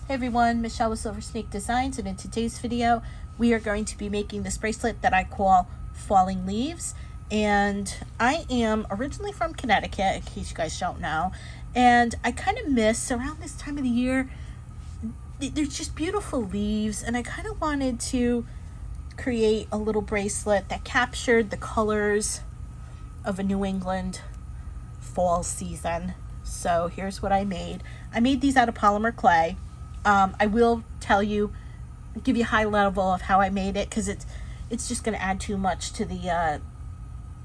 Hey everyone, Michelle with Silver Snake Designs, and in today's video we are going to be making this bracelet that I call Falling Leaves. And I am originally from Connecticut, in case you guys don't know, and I kind of miss around this time of the year, there's just beautiful leaves, and I kind of wanted to create a little bracelet that captured the colors of a New England fall season. So here's what I made. I made these out of polymer clay. I will tell you, give you a high level of how I made it, because it's just going to add too much to the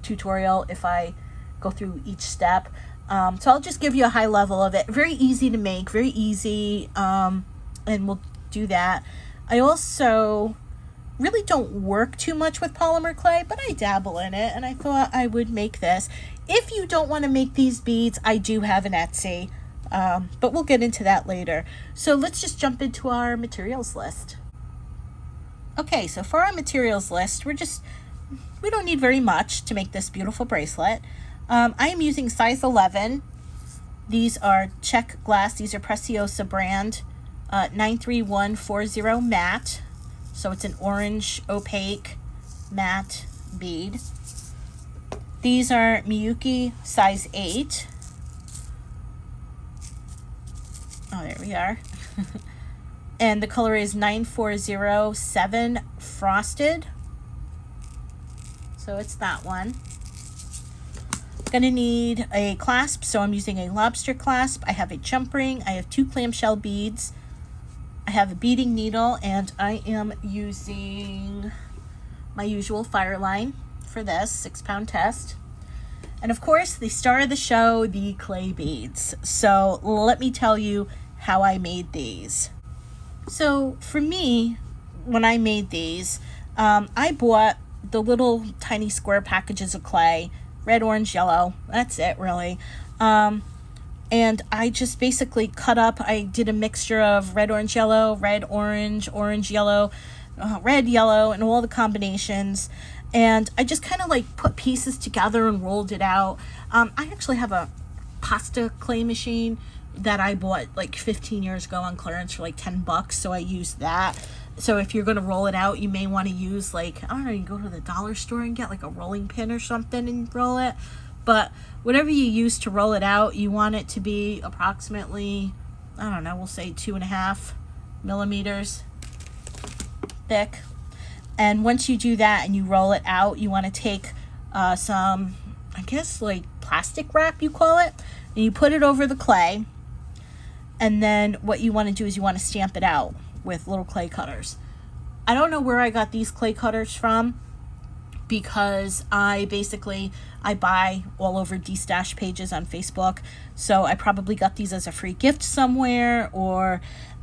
tutorial if I go through each step. So I'll just give you a high level of it. Very easy to make, very easy, and we'll do that. I also really don't work too much with polymer clay, but I dabble in it, and I thought I would make this. If you don't want to make these beads, I do have an Etsy. But we'll get into that later. So let's just jump into our materials list. Okay, so for our materials list, we don't need very much to make this beautiful bracelet. I am using size 11. These are check glass. These are Preciosa brand 93140 matte. So it's an orange opaque matte bead. These are Miyuki size 8. Oh, there we are. And the color is 9407 Frosted. So it's that one. Gonna need a clasp, so I'm using a lobster clasp. I have a jump ring. I have 2 clamshell beads. I have a beading needle, and I am using my usual fire line for this 6-pound test. And of course, the star of the show, the clay beads. So let me tell you how I made these. So for me, when I made these, I bought the little tiny square packages of clay, red, orange, yellow. That's it, really. And I just basically cut up, I did a mixture of red, orange, yellow, red, orange, orange, yellow, red, yellow, and all the combinations. And I just kind of like put pieces together and rolled it out. I actually have a pasta clay machine that I bought like 15 years ago on clearance for like $10, so I used that. So if you're going to roll it out, you may want to use, like, I don't know, you can go to the dollar store and get like a rolling pin or something and roll it. But whatever you use to roll it out, you want it to be approximately, I don't know, we'll say 2.5 millimeters thick. And once you do that and you roll it out, you want to take some, I guess, like plastic wrap, you call it, and you put it over the clay. And then what you want to do is you want to stamp it out with little clay cutters. I don't know where I got these clay cutters from, because I buy all over D-Stash pages on Facebook. So I probably got these as a free gift somewhere, or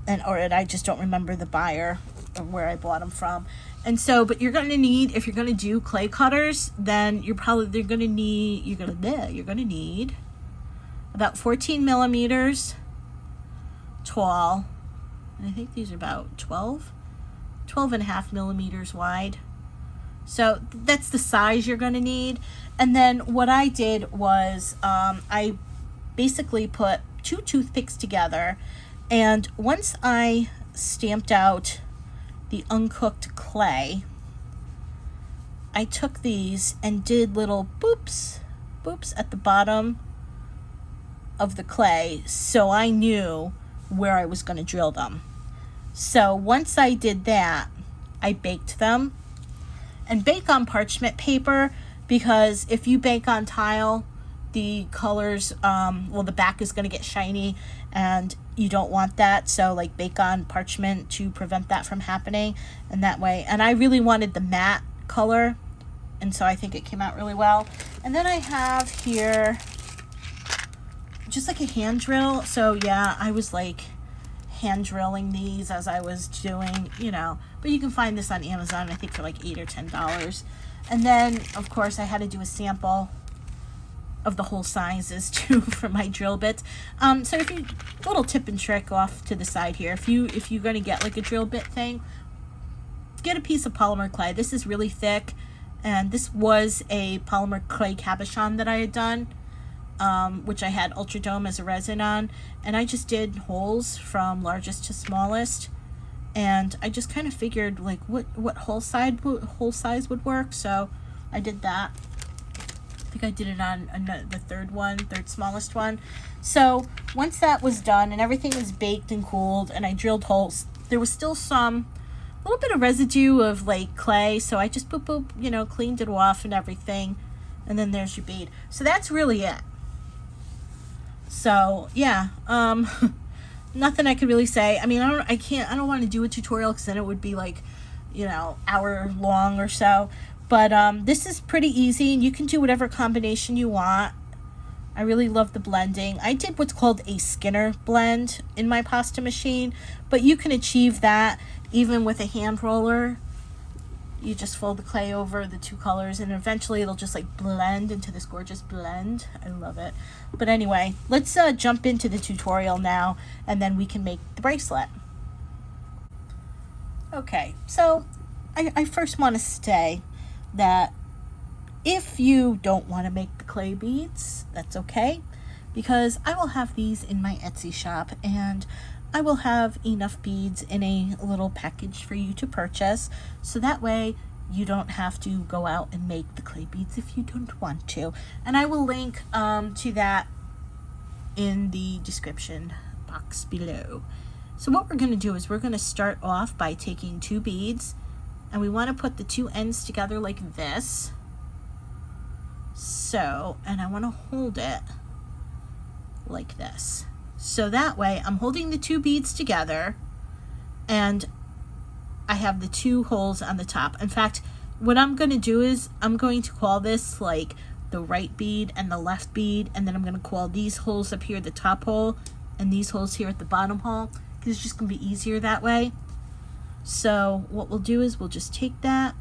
I just don't remember the buyer or where I bought them from. And so, but you're going to need, if you're going to do clay cutters, then you're going to need about 14 millimeters tall, and I think these are about 12.5 millimeters wide. So that's the size you're going to need. And then what I did was I basically put 2 toothpicks together, and once I stamped out the uncooked clay, I took these and did little boops at the bottom of the clay, so I knew where I was going to drill them. So once I did that, I baked them. And bake on parchment paper, because if you bake on tile, the colors, the back is going to get shiny, and you don't want that. So like bake on parchment to prevent that from happening, and that way. And I really wanted the matte color, and so I think it came out really well. And then I have here just like a hand drill. So yeah, I was like hand drilling these as I was doing, but you can find this on Amazon, I think for like $8 or $10. And then of course I had to do a sample of the whole sizes too for my drill bits. So if you, little tip and trick off to the side here, if you're going to get like a drill bit thing, get a piece of polymer clay. This is really thick, and this was a polymer clay cabochon that I had done. which I had Ultra Dome as a resin on, and I just did holes from largest to smallest, and I just kind of figured like what hole size would work, so I did that. I think I did it on the third smallest one. So once that was done and everything was baked and cooled and I drilled holes, there was still a little bit of residue of like clay, so I just cleaned it off and everything, and then there's your bead. So that's really it. So yeah, nothing I could really say. I mean, I don't want to do a tutorial because then it would be like, hour long or so. But this is pretty easy, and you can do whatever combination you want. I really love the blending. I did what's called a Skinner blend in my pasta machine, but you can achieve that even with a hand roller. You just fold the clay over the two colors, and eventually it'll just like blend into this gorgeous blend. I love it. But anyway, let's jump into the tutorial now, and then we can make the bracelet. Okay, so I first want to say that if you don't want to make the clay beads, that's okay, because I will have these in my Etsy shop, and I will have enough beads in a little package for you to purchase, so that way you don't have to go out and make the clay beads if you don't want to. And I will link to that in the description box below. So what we're going to do is we're going to start off by taking two beads, and we want to put the two ends together like this. So, and I want to hold it like this. So that way I'm holding the two beads together, and I have the two holes on the top. In fact, what I'm going to do is I'm going to call this like the right bead and the left bead, and then I'm going to call these holes up here the top hole and these holes here at the bottom hole, because it's just going to be easier that way. So what we'll do is we'll just take the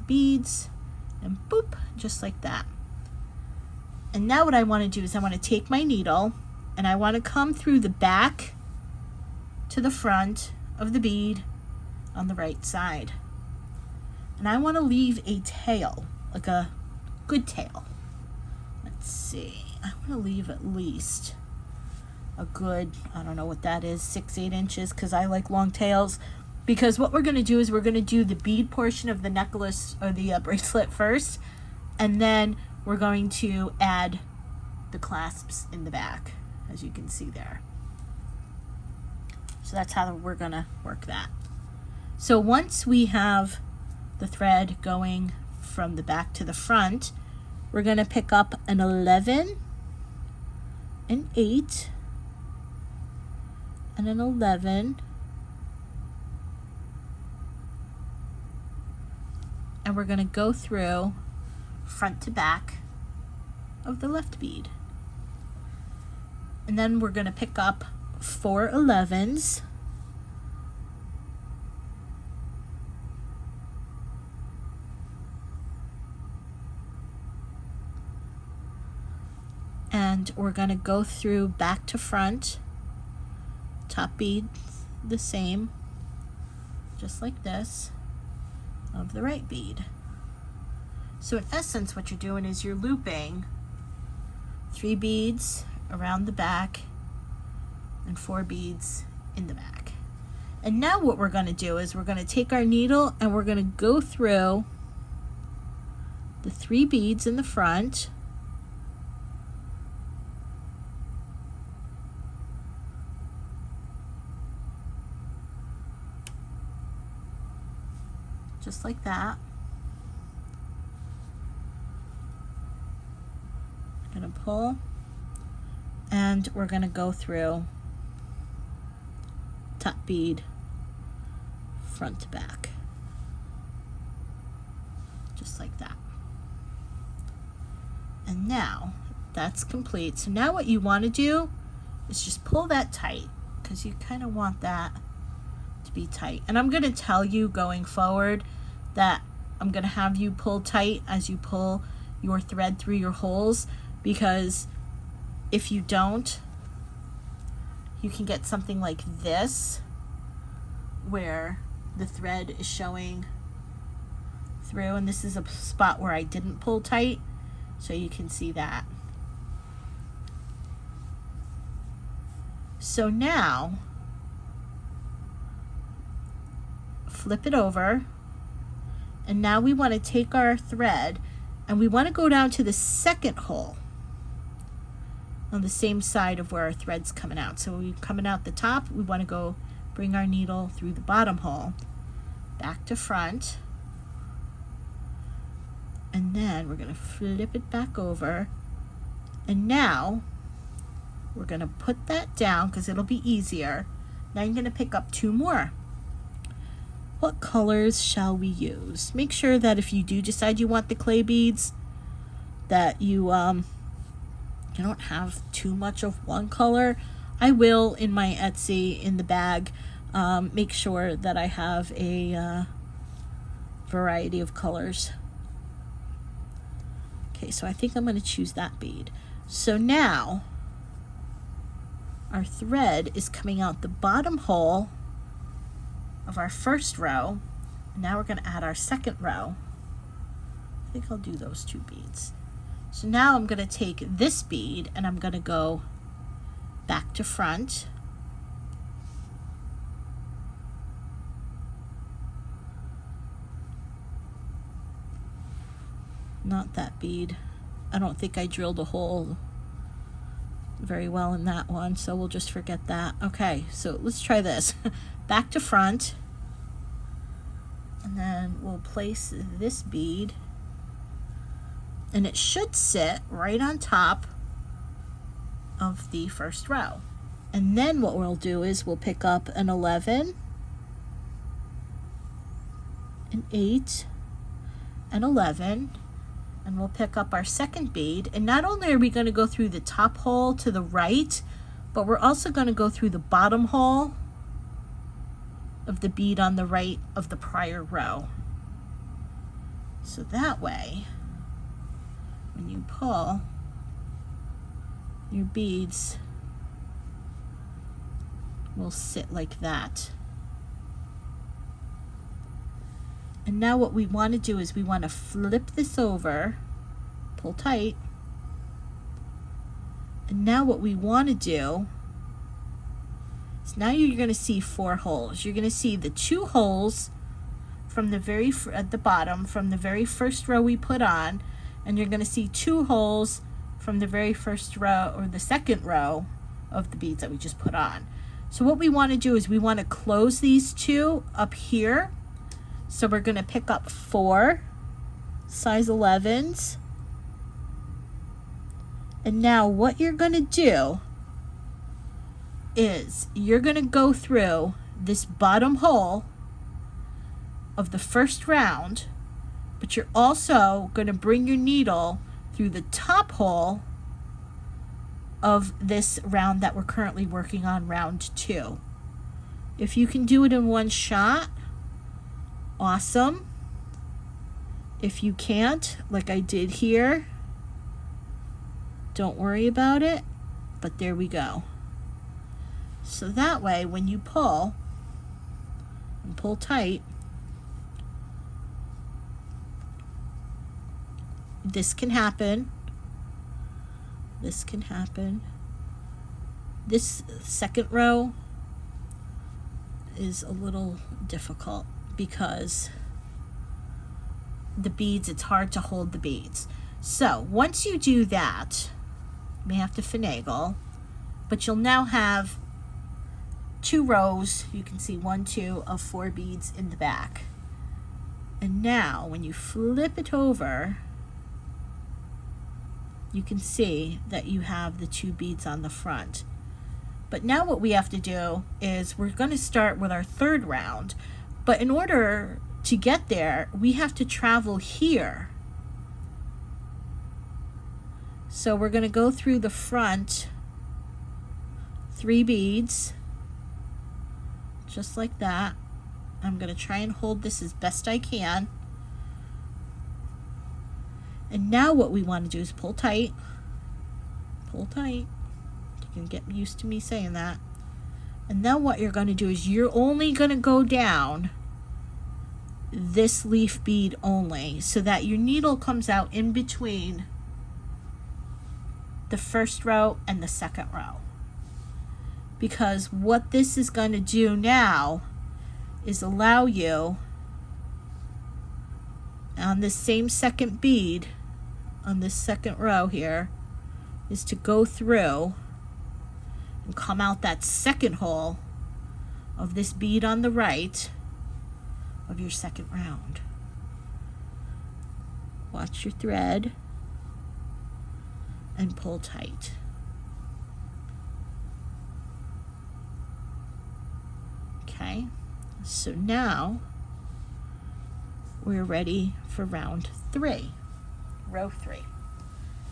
beads, and boop, just like that. And now what I want to do is I want to take my needle, and I want to come through the back to the front of the bead on the right side. And I want to leave a tail, like a good tail. Let's see, I want to leave at least a good, I don't know what that is, 6-8 inches, because I like long tails. Because what we're going to do is we're going to do the bead portion of the necklace or the bracelet first, and then we're going to add the clasps in the back, as you can see there. So that's how we're going to work that. So once we have the thread going from the back to the front, we're going to pick up an 11, an 8, and an 11, and we're going to go through front to back of the left bead. And then we're going to pick up 4 11s, and we're going to go through back to front, top bead the same, just like this, of the right bead. So in essence what you're doing is you're looping 3 beads around the back and 4 beads in the back. And now what we're going to do is we're going to take our needle and we're going to go through the 3 beads in the front, just like that. I'm going to pull, and we're going to go through top bead front to back, just like that. And now that's complete. So now what you want to do is just pull that tight, because you kind of want that to be tight. And I'm going to tell you going forward that I'm going to have you pull tight as you pull your thread through your holes, because if you don't, you can get something like this where the thread is showing through, and this is a spot where I didn't pull tight, so you can see that. So now flip it over, and now we want to take our thread and we want to go down to the second hole on the same side of where our thread's coming out. So we're coming out the top, we want to go bring our needle through the bottom hole, back to front, and then we're going to flip it back over, and now we're going to put that down because it'll be easier. Now I'm going to pick up 2 more. What colors shall we use? Make sure that if you do decide you want the clay beads, that you don't have too much of one color. I will, in my Etsy, in the bag, make sure that I have a variety of colors. Okay, so I think I'm going to choose that bead. So now our thread is coming out the bottom hole of our first row. Now we're going to add our second row. I think I'll do those 2 beads. So now I'm going to take this bead and I'm going to go back to front. Not that bead. I don't think I drilled a hole very well in that one, so we'll just forget that. Okay, so let's try this. Back to front, and then we'll place this bead, and it should sit right on top of the first row. And then what we'll do is we'll pick up an 11, an 8, an 11, and we'll pick up our second bead. And not only are we going to go through the top hole to the right, but we're also going to go through the bottom hole of the bead on the right of the prior row. So that way, when you pull, your beads will sit like that. And now what we want to do is we want to flip this over, pull tight, and now what we want to do is now you're going to see 4 holes. You're going to see the 2 holes from the very at the bottom from the very first row we put on, and you're going to see 2 holes from the very first row or the second row of the beads that we just put on. So what we want to do is we want to close these 2 up here. So we're going to pick up 4 size 11s. And now what you're going to do is you're going to go through this bottom hole of the first round, but you're also going to bring your needle through the top hole of this round that we're currently working on, round 2. If you can do it in one shot, awesome. If you can't, like I did here, don't worry about it, but there we go. So that way, when you pull, and pull tight, this can happen. This can happen. This second row is a little difficult because the beads, it's hard to hold the beads. So once you do that, you may have to finagle, but you'll now have 2 rows. You can see 1, 2 of 4 beads in the back. And now when you flip it over, you can see that you have the 2 beads on the front. But now what we have to do is we're going to start with our 3rd round. But in order to get there, we have to travel here. So we're going to go through the front 3 beads, just like that. I'm going to try and hold this as best I can. And now what we want to do is pull tight. Pull tight. You can get used to me saying that. And then what you're going to do is you're only going to go down this leaf bead only, so that your needle comes out in between the first row and the second row. because what this is going to do now is allow you on this same second bead on this second row here is to go through and come out that second hole of this bead on the right of your second round. Watch your thread and pull tight. Okay, so now we're ready for round 3, row 3.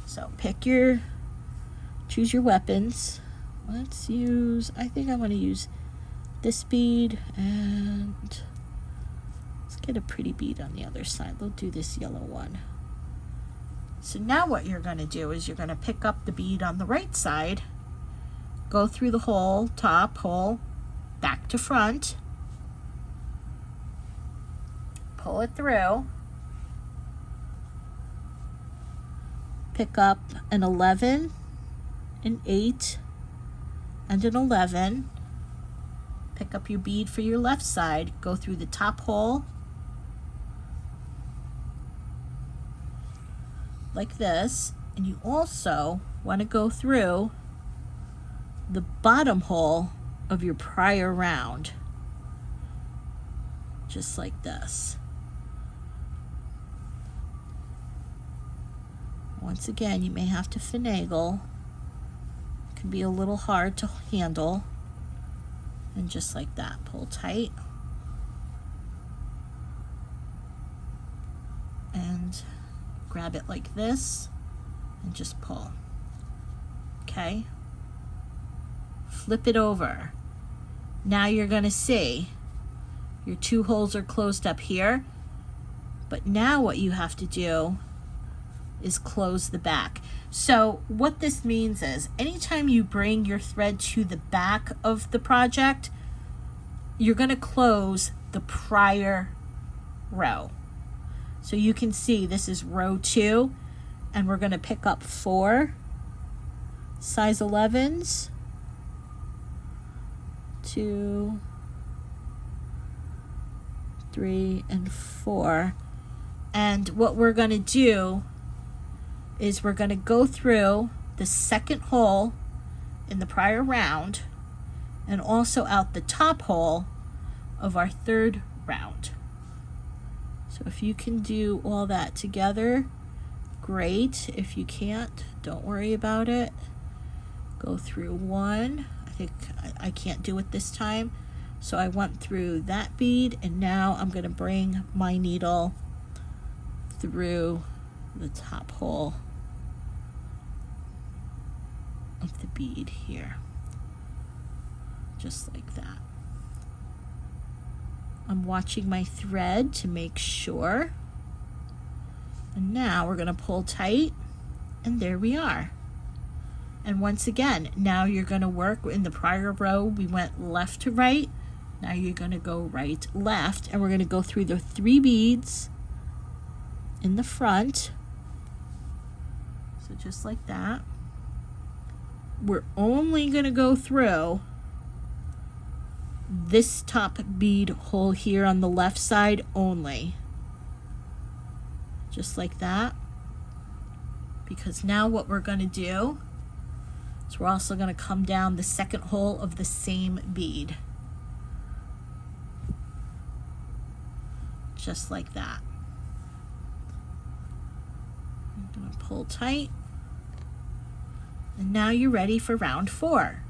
So choose your weapons. Let's use, I think I want to use this bead, and let's get a pretty bead on the other side. We'll do this yellow one. So now what you're going to do is you're going to pick up the bead on the right side, go through the hole, top hole, back to front, pull it through, pick up an 11, an 8, and an 11, pick up your bead for your left side, go through the top hole like this, and you also want to go through the bottom hole of your prior round, just like this. Once again, you may have to finagle. It can be a little hard to handle. And just like that, pull tight. And grab it like this and just pull. Okay? Flip it over. Now you're going to see your 2 holes are closed up here, but now what you have to do is close the back. So what this means is anytime you bring your thread to the back of the project, you're going to close the prior row. So you can see this is row 2, and we're going to pick up 4 size 11s, 2, 3, and 4. And what we're going to do is we're going to go through the second hole in the prior round and also out the top hole of our third round. So if you can do all that together, great. If you can't, don't worry about it. Go through 1. I think I can't do it this time. So I went through that bead, and now I'm going to bring my needle through the top hole of the bead here, just like that. I'm watching my thread to make sure, and now we're going to pull tight, and there we are. And once again, now you're going to work in the prior row. We went left to right. Now you're going to go right, left, and we're going to go through the 3 beads in the front. So just like that. We're only going to go through this top bead hole here on the left side only. Just like that. Because now what we're going to do is we're also going to come down the second hole of the same bead. Just like that. I'm going to pull tight. And now you're ready for round 4.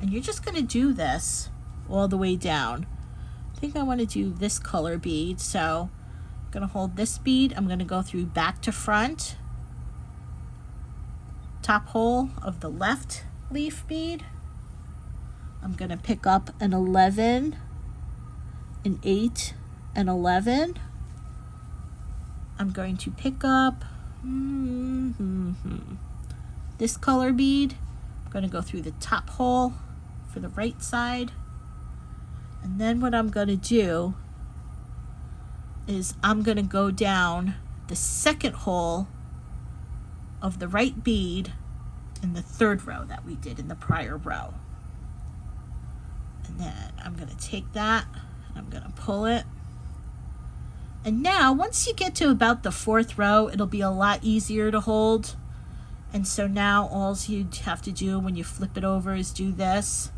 And you're just going to do this all the way down. I think I want to do this color bead. So I'm going to hold this bead. I'm going to go through back to front. Top hole of the left leaf bead. I'm going to pick up an 11, an 8, an 11. I'm going to pick up this color bead. I'm going to go through the top hole for the right side. And then what I'm going to do is I'm going to go down the second hole of the right bead in the third row that we did in the prior row. And then I'm going to take that, and I'm going to pull it. And now, once you get to about the 4th row, it'll be a lot easier to hold. And so now all you have to do when you flip it over is do this.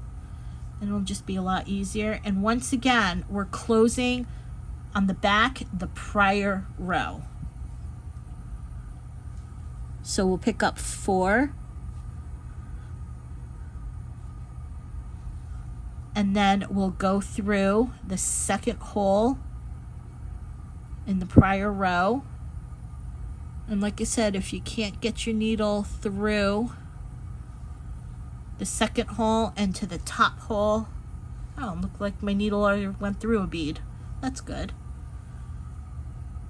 And it'll just be a lot easier. And once again, we're closing on the back, the prior row. So we'll pick up 4. And then we'll go through the 2nd hole in the prior row. And like I said, if you can't get your needle through the 2nd hole and to the top hole, oh, look like my needle already went through a bead. That's good.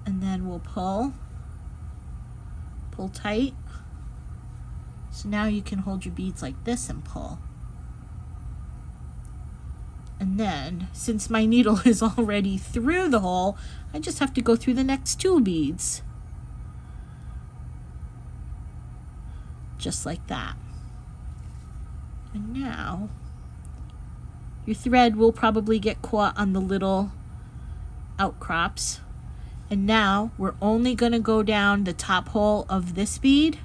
And then we'll pull tight. So now you can hold your beads like this and pull. And then, since my needle is already through the hole, I just have to go through the next 2 beads. Just like that. And now, your thread will probably get caught on the little outcrops. And now, we're only going to go down the top hole of this bead.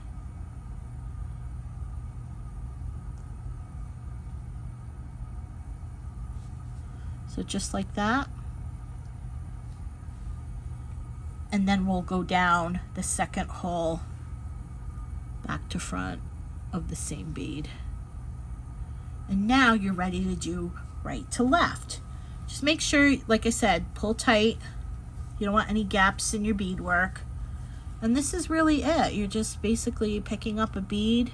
So just like that. And then we'll go down the 2nd hole back to front of the same bead. And now you're ready to do right to left. Just make sure, like I said, pull tight. You don't want any gaps in your beadwork. And this is really it. You're just basically picking up a bead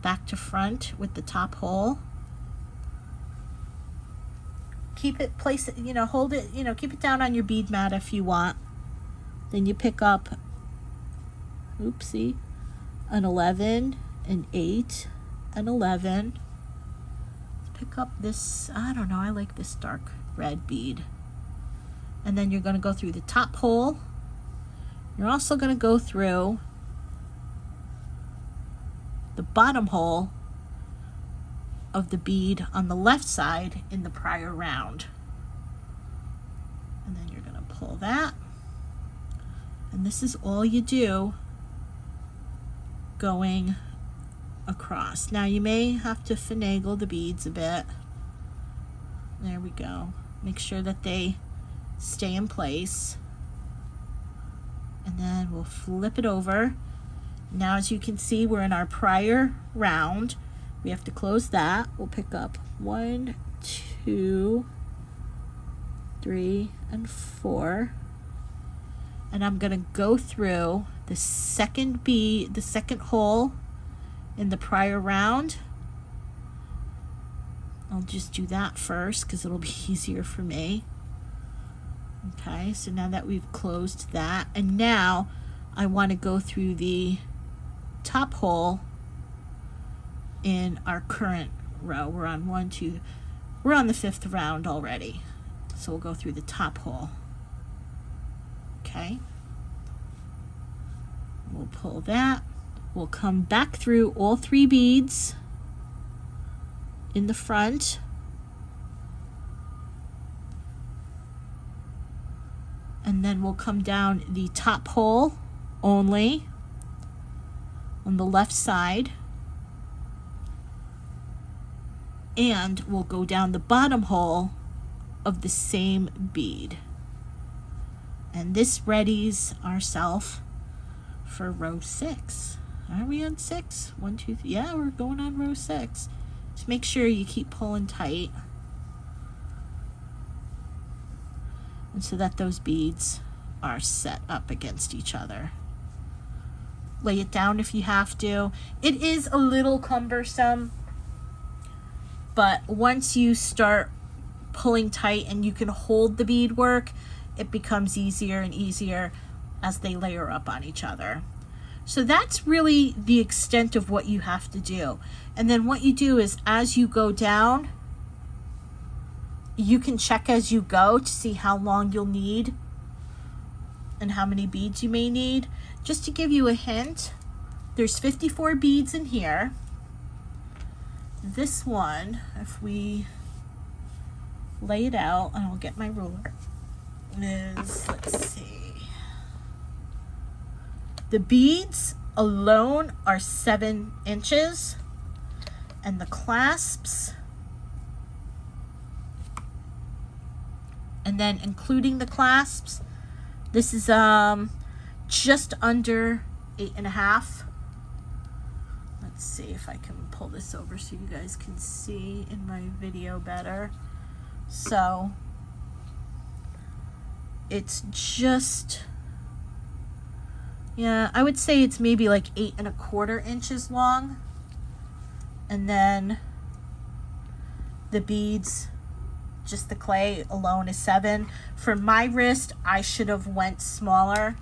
back to front with the top hole. Keep it, place it, hold it, keep it down on your bead mat if you want. Then you pick up, oopsie, an 11, an 8, an 11. Let's pick up this, I don't know, I like this dark red bead. And then you're going to go through the top hole. You're also going to go through the bottom hole of the bead on the left side in the prior round. And then you're going to pull that. And this is all you do going across. Now you may have to finagle the beads a bit. There we go. Make sure that they stay in place. And then we'll flip it over. Now as you can see, we're in our prior round. We have to close that. We'll pick up 1, 2, 3, and 4. And I'm going to go through the second bead, the 2nd hole in the prior round. I'll just do that first because it'll be easier for me. Okay, so now that we've closed that, and now I want to go through the top hole in our current row. We're on we're on the 5th round already. So we'll go through the top hole. Okay. We'll pull that. We'll come back through all 3 beads in the front. And then we'll come down the top hole only on the left side. And we'll go down the bottom hole of the same bead. And this readies ourselves for row 6. Are we on 6? 1, 2, 3. Yeah, we're going on row 6. Just make sure you keep pulling tight. And so that those beads are set up against each other. Lay it down if you have to. It is a little cumbersome, but once you start pulling tight and you can hold the beadwork, it becomes easier and easier as they layer up on each other. So that's really the extent of what you have to do. And then what you do is as you go down, you can check as you go to see how long you'll need and how many beads you may need. Just to give you a hint, there's 54 beads in here. This one, if we lay it out, and I'll get my ruler. Let's see. The beads alone are 7 inches, and the clasps, and then including the clasps, this is just under 8.5. Let's see if I can pull this over so you guys can see in my video better. So it's just, yeah, I would say it's maybe like 8.25 inches long. And then the beads, just the clay alone, is 7. For my wrist, I should have went smaller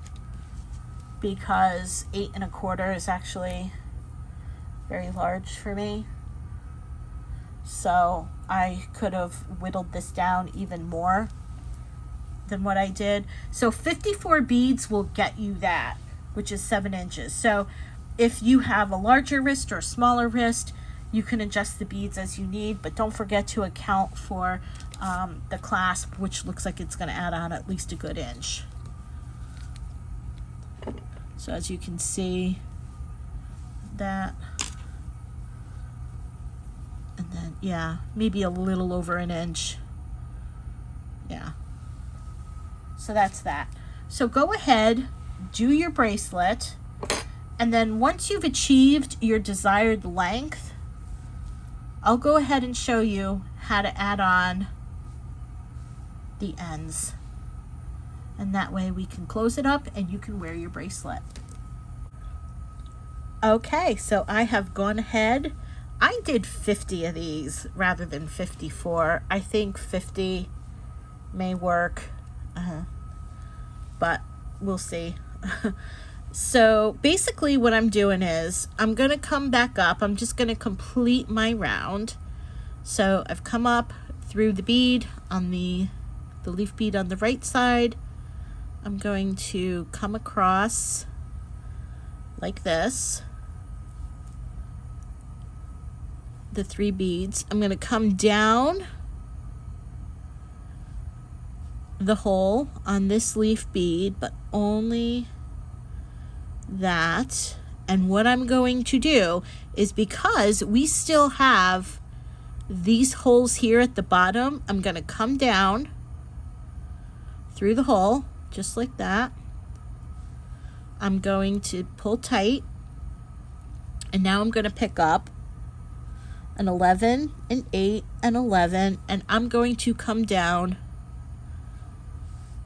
because 8.25 is actually very large for me. So I could have whittled this down even more than what I did. So 54 beads will get you that, which is 7 inches. So if you have a larger wrist or a smaller wrist, you can adjust the beads as you need, but don't forget to account for the clasp, which looks like it's going to add on at least a good inch. So as you can see, that, and then, yeah, maybe a little over an inch. Yeah. So that's that. So go ahead, do your bracelet, and then once you've achieved your desired length, I'll go ahead and show you how to add on the ends. And that way we can close it up and you can wear your bracelet. Okay, so I have gone ahead. I did 50 of these rather than 54. I think 50 may work, but we'll see. So basically what I'm doing is I'm going to come back up. I'm just going to complete my round. So I've come up through the bead on the leaf bead on the right side. I'm going to come across like this, the 3 beads. I'm going to come down the hole on this leaf bead, but only that. And what I'm going to do is, because we still have these holes here at the bottom, I'm going to come down through the hole just like that. I'm going to pull tight, and now I'm going to pick up an 11, an 8, an 11, and I'm going to come down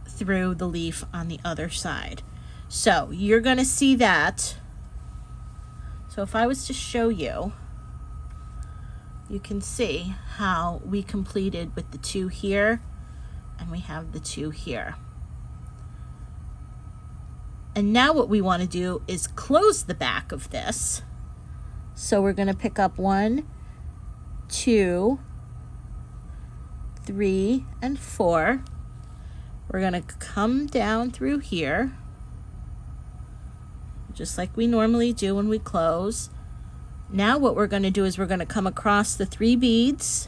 through the leaf on the other side. So you're going to see that. So if I was to show you, you can see how we completed with the 2 here, and we have the 2 here. And now what we want to do is close the back of this. So we're going to pick up 1, 2, 3, and 4. We're going to come down through here, just like we normally do when we close. Now what we're going to do is we're going to come across the 3 beads,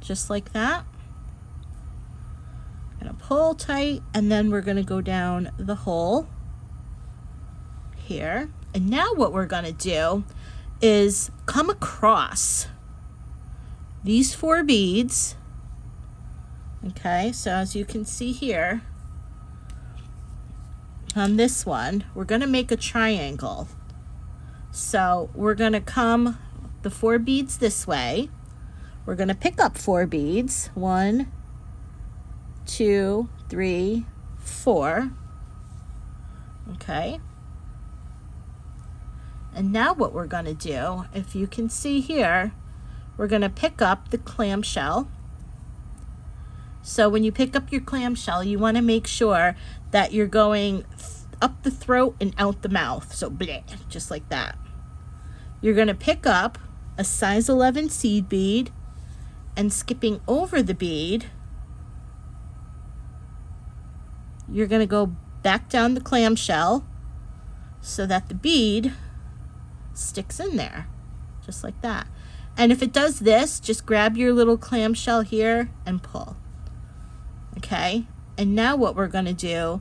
just like that. Going to pull tight, and then we're going to go down the hole here. And now what we're going to do is come across these 4 beads. Okay, so as you can see here, on this one, we're going to make a triangle. So we're going to come the 4 beads this way. We're going to pick up 4 beads. 1, 2, 3, 4. Okay. And now what we're going to do, if you can see here, we're going to pick up the clamshell. So when you pick up your clamshell, you want to make sure that you're going up the throat and out the mouth. So bleh, just like that. You're going to pick up a size 11 seed bead, and skipping over the bead, you're going to go back down the clamshell so that the bead sticks in there, just like that. And if it does this, just grab your little clamshell here and pull. Okay, and now what we're going to do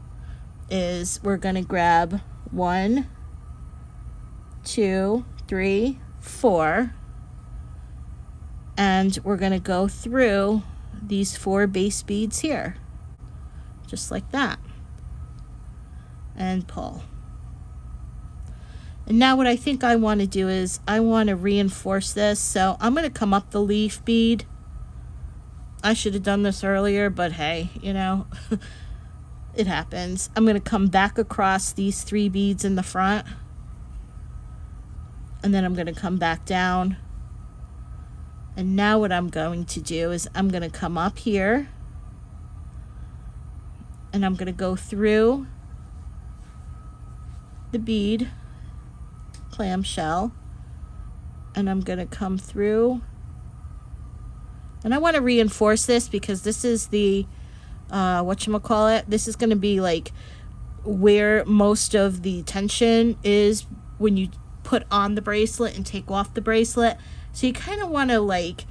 is we're going to grab 1, 2, 3, 4, and we're going to go through these 4 base beads here, just like that, and pull. And now what I think I want to do is I want to reinforce this, so I'm going to come up the leaf bead. I should have done this earlier, but hey, you know, it happens. I'm going to come back across these 3 beads in the front, and then I'm going to come back down. And now what I'm going to do is I'm going to come up here, and I'm going to go through the bead clamshell, and I'm going to come through, and I want to reinforce this because this is the whatchamacallit, this is going to be like where most of the tension is when you put on the bracelet and take off the bracelet. So you kind of want to like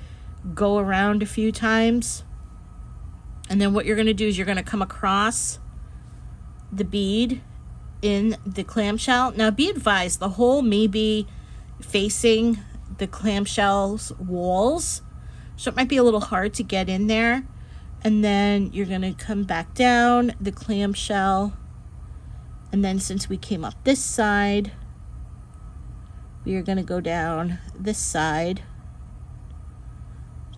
go around a few times, and then what you're going to do is you're going to come across the bead in the clamshell. Now be advised, the hole may be facing the clamshell's walls, so it might be a little hard to get in there. And then you're going to come back down the clamshell, and then since we came up this side, we are going to go down this side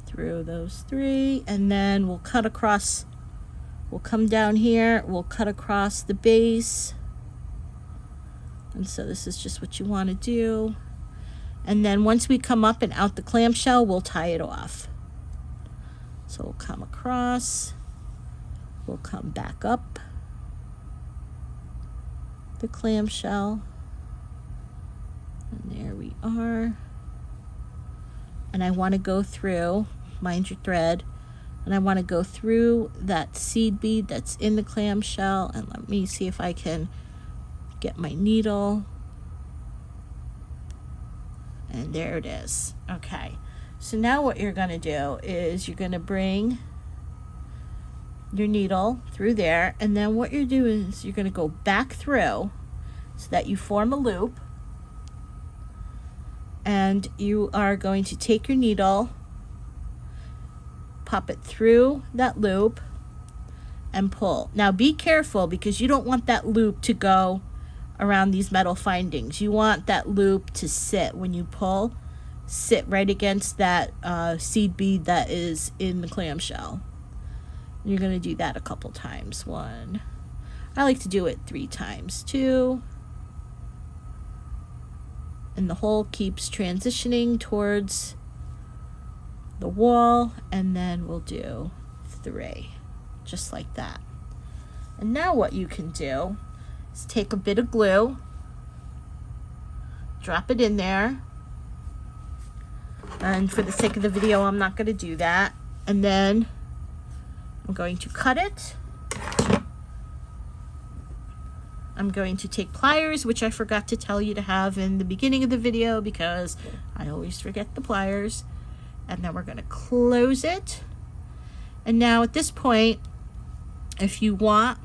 through those 3, and then we'll cut across, we'll come down here, we'll cut across the base. And so this is just what you want to do. And then once we come up and out the clamshell, we'll tie it off. So we'll come across, we'll come back up the clamshell, and there we are. And I want to go through, mind your thread, and I want to go through that seed bead that's in the clamshell, and let me see if I can get my needle. And there it is. Okay, so now what you're going to do is you're going to bring your needle through there, and then what you're doing is you're going to go back through so that you form a loop, and you are going to take your needle, pop it through that loop, and pull. Now be careful because you don't want that loop to go around these metal findings. You want that loop to sit when you pull, sit right against that seed bead that is in the clamshell. And you're going to do that a couple times. 1, I like to do it 3 times, 2, and the hole keeps transitioning towards the wall, and then we'll do 3, just like that. And now what you can do is take a bit of glue, drop it in there, and for the sake of the video I'm not going to do that, and then I'm going to cut it. I'm going to take pliers, which I forgot to tell you to have in the beginning of the video because I always forget the pliers, and then we're going to close it. And now at this point, if you want,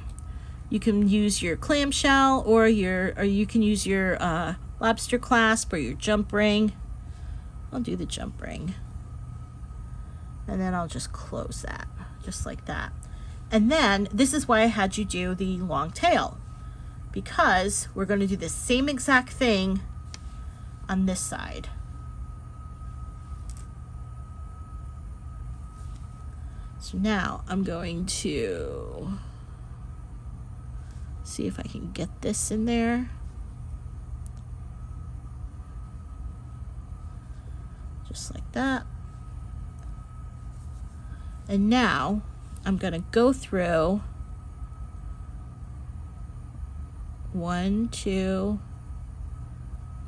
you can use your clamshell, or you can use your lobster clasp or your jump ring. I'll do the jump ring, and then I'll just close that just like that. And then this is why I had you do the long tail, because we're going to do the same exact thing on this side. So now I'm going to see if I can get this in there. Just like that. And now I'm going to go through 1, 2,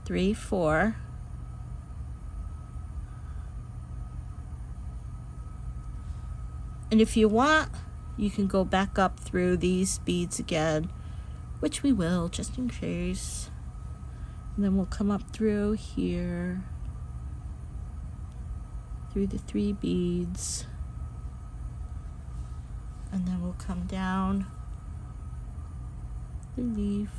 3, 4. And if you want, you can go back up through these beads again, which we will, just in case. And then we'll come up through here. through the 3 beads, and then we'll come down the leaf,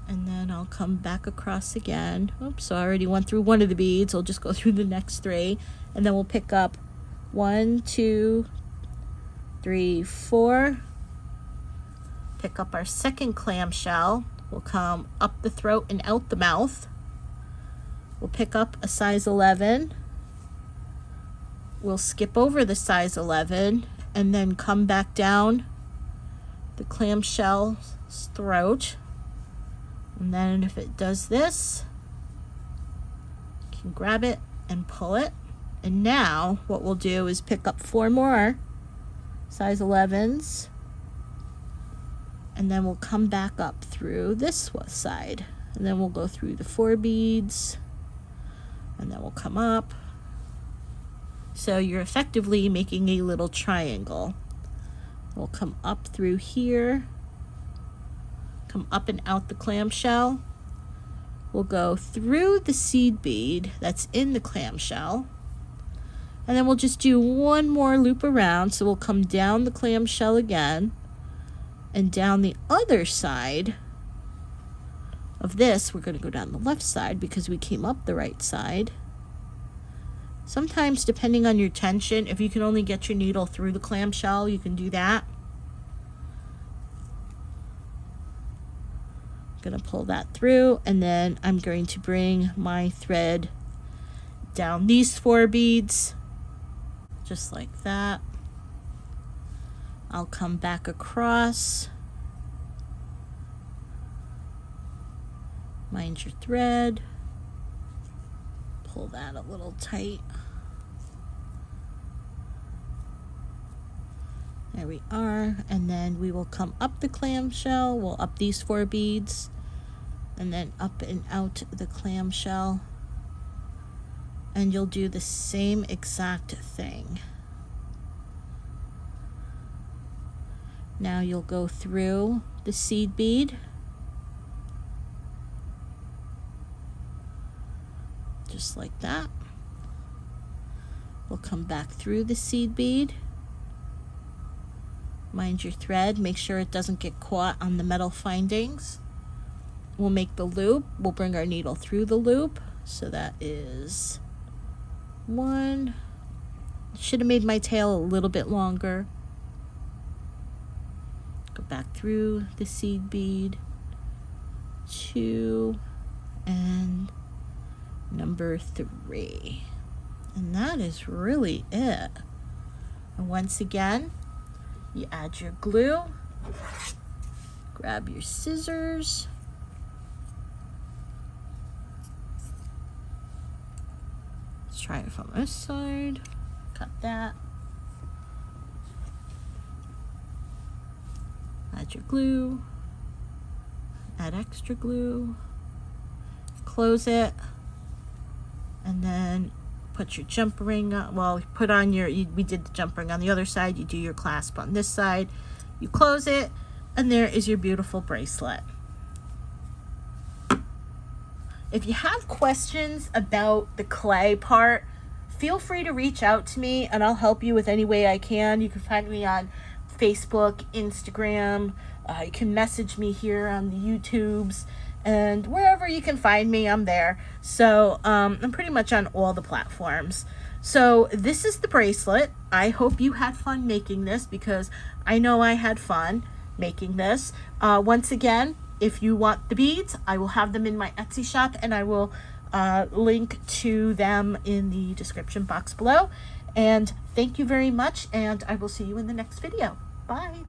and then I'll come back across again. Oops, so I already went through one of the beads. I'll just go through the next 3, and then we'll pick up 1, 2, 3, 4. Pick up our second clamshell. We'll come up the throat and out the mouth. We'll pick up a size 11. We'll skip over the size 11 and then come back down the clamshell's throat. And then if it does this, you can grab it and pull it. And now what we'll do is pick up 4 more size 11s, and then we'll come back up through this side, and then we'll go through the 4 beads, and then we'll come up. So you're effectively making a little triangle. We'll come up through here, come up and out the clamshell. We'll go through the seed bead that's in the clamshell, and then we'll just do one more loop around. So we'll come down the clamshell again, and down the other side of this, we're going to go down the left side because we came up the right side. Sometimes, depending on your tension, if you can only get your needle through the clamshell, you can do that. I'm going to pull that through, and then I'm going to bring my thread down these 4 beads, just like that. I'll come back across, mind your thread, pull that a little tight. There we are, and then we will come up the clamshell. We'll up these 4 beads, and then up and out the clamshell, and you'll do the same exact thing. Now you'll go through the seed bead, just like that. We'll come back through the seed bead. Mind your thread, make sure it doesn't get caught on the metal findings. We'll make the loop. We'll bring our needle through the loop. So that is 1. Should have made my tail a little bit longer. Go back through the seed bead, 2, and number 3. And that is really it. And once again, you add your glue, grab your scissors, let's try it from this side, cut that. Add your glue, add extra glue, close it, and then put your jump ring on. Well, put on your, we did the jump ring on the other side, you do your clasp on this side, you close it, and there is your beautiful bracelet. If you have questions about the clay part, feel free to reach out to me and I'll help you with any way I can. You can find me on Facebook, Instagram, you can message me here on the YouTubes, and wherever you can find me, I'm there. So I'm pretty much on all the platforms. So this is the bracelet. I hope you had fun making this, because I know I had fun making this. Once again, if you want the beads, I will have them in my Etsy shop, and I will link to them in the description box below. And thank you very much, and I will see you in the next video. Bye.